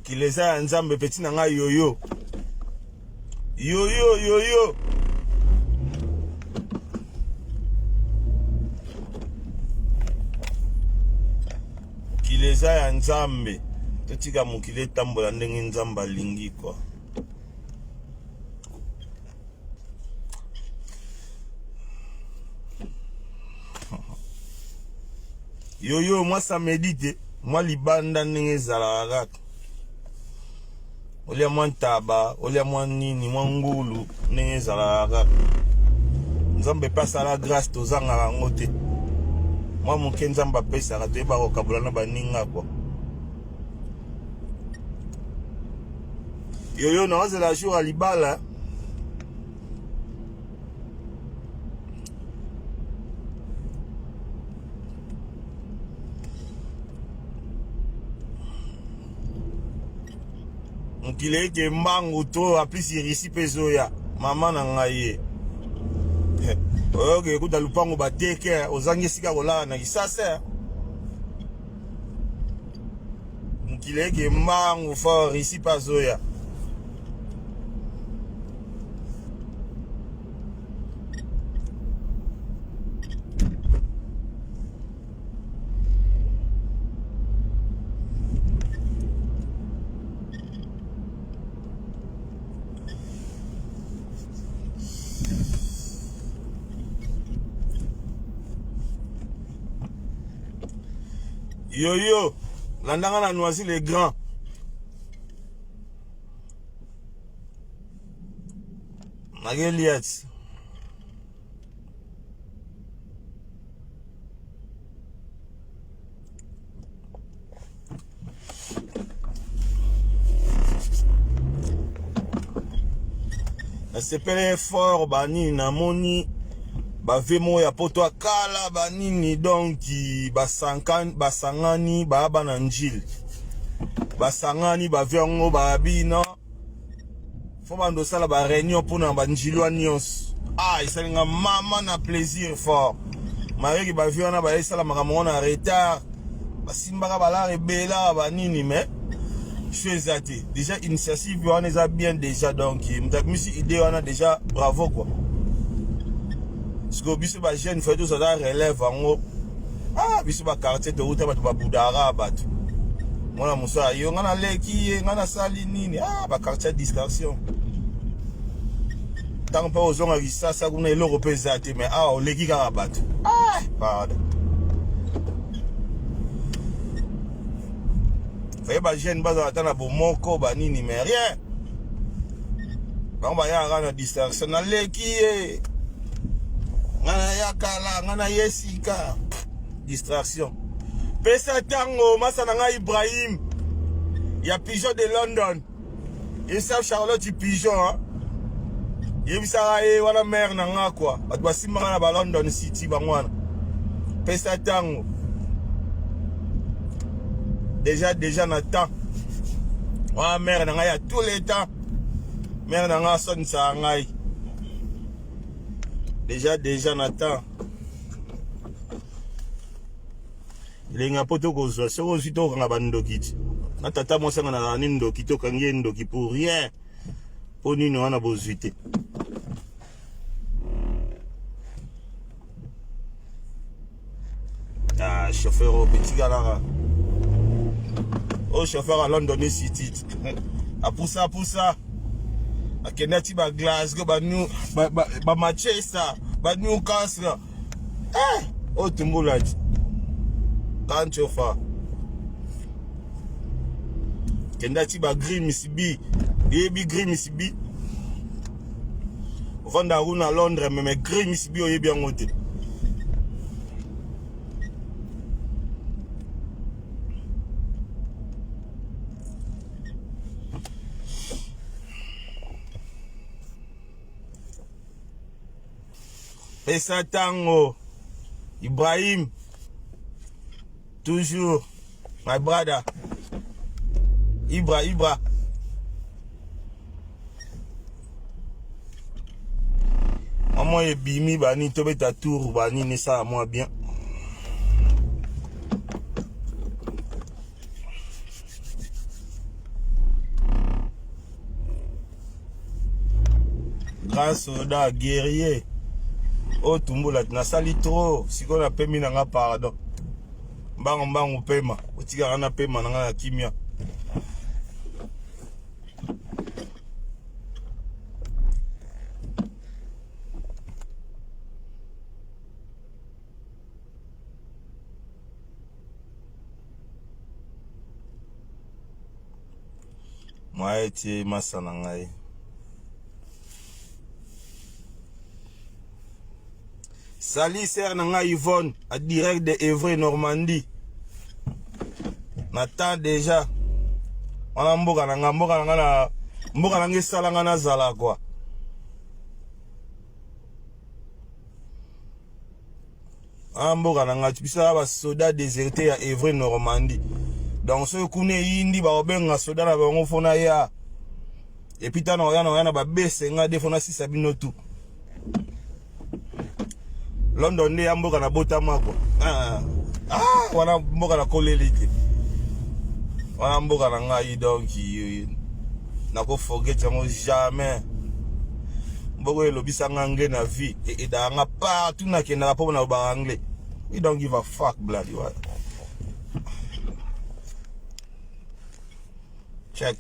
Kileza nzambe petit nanga yoyo. Yoyo. Kileza ya nzambe. Totika mukile tambola ndenge nzamba lingi kwa. Yoyo, moi ça médite. Moi libanda ndenge zalaka. Olia mwa ntaba, olia mwa nini, mwa ngulu, ndenge zalaka. Nzambe pasa la grâce tozanga bango te. Moi muke nzamba pesa ka toyeba kokabula na baninga kwa. Yoyo na waze la jour à libala. Mukile ke mbangu to apisi risi pezoya mama na ngaye. Oge kuta lupango bateke ozangi sika kola na kisasa. Mukile ke mbangu fo risi pezoya. Yoyo, landanga na Noisy les grands. Mageliat. Sepele fort bani na moni. Bavemo ya poto akala banini donc basangani baba na njili basangani bavengo babina fo bando sala ba réunion pona ba njilwa nyos isalinga mama na plaisir fort mareki baviona ba sala makambo na retard basimbaka bala rebela banini mais chezati déjà initiative wana eza bien déjà donc mtakimisi idée wana déjà bravo quoi. Parce que biso ba jeune fait tout ça da relève ngo biso ba quartier de route ba budara batu mona musa yo ngana leki ngana sali nini ba quartier distraction tant pas aux onga risasa kuna eloko peza te mais o leki ka batu pardon fait ba jeune ba za na bomoko ba nini mais rien ba ya ngana distraction na leki ngana yakala ngana yesika distraction pesa tango masana nga Ibrahim ya pigeon de London et ça Charlotte pigeon yebisaka wana mère na nga quoi batu basimaka na ba London City bangwana pesa tango déjà na temps wana mère na nga ya tout le temps mère na nga son sa ngai déjà Nathan. Lenga poto kozwa soko sito kanga bandokiti. Na tata mo sanga na nindo kito kangie ndoki pour rien. Po nini wana bozuite. Chauffeur au petit galara. Oh chauffeur à London City. Poussa. A Kennedy ba Glasgow ba Manchester ba Newcastle o tumbulaji quand tu fais Kennedy ba Grimsby Grimsby vanda runa Londres mais Grimsby o yebi ngote Pesa tango Ibrahim toujours my brother Ibra maman ebimi bani tobeta tour bani ne ça moi bien grand soldat guerrier. Oh tumbola na sali trop siko na pemi na nga pardon. Mbango pema. Otika na pema na nga kimia. Moi eti masana ngai. Sali ser na nga Yvonne a direct de Évry Normandie. Natan déjà. Wana mboka na nga sala nga na zala quoi. Mboka na nga tupisa ba soda déserté ya Évry Normandie. Donc ce kune yindi ba obenga soda na bango fona ya. Et puis tano yana ba bese nga defona sisa binotu. London ne amboka na botama ko. Wana mboka na kolelite. Wana mboka na ngai donc na ko forget yango jamais. Mboko elobisa ngange na vie et da nga partout na kenda po na ba anglais. We don't give a fuck bloody what. Check.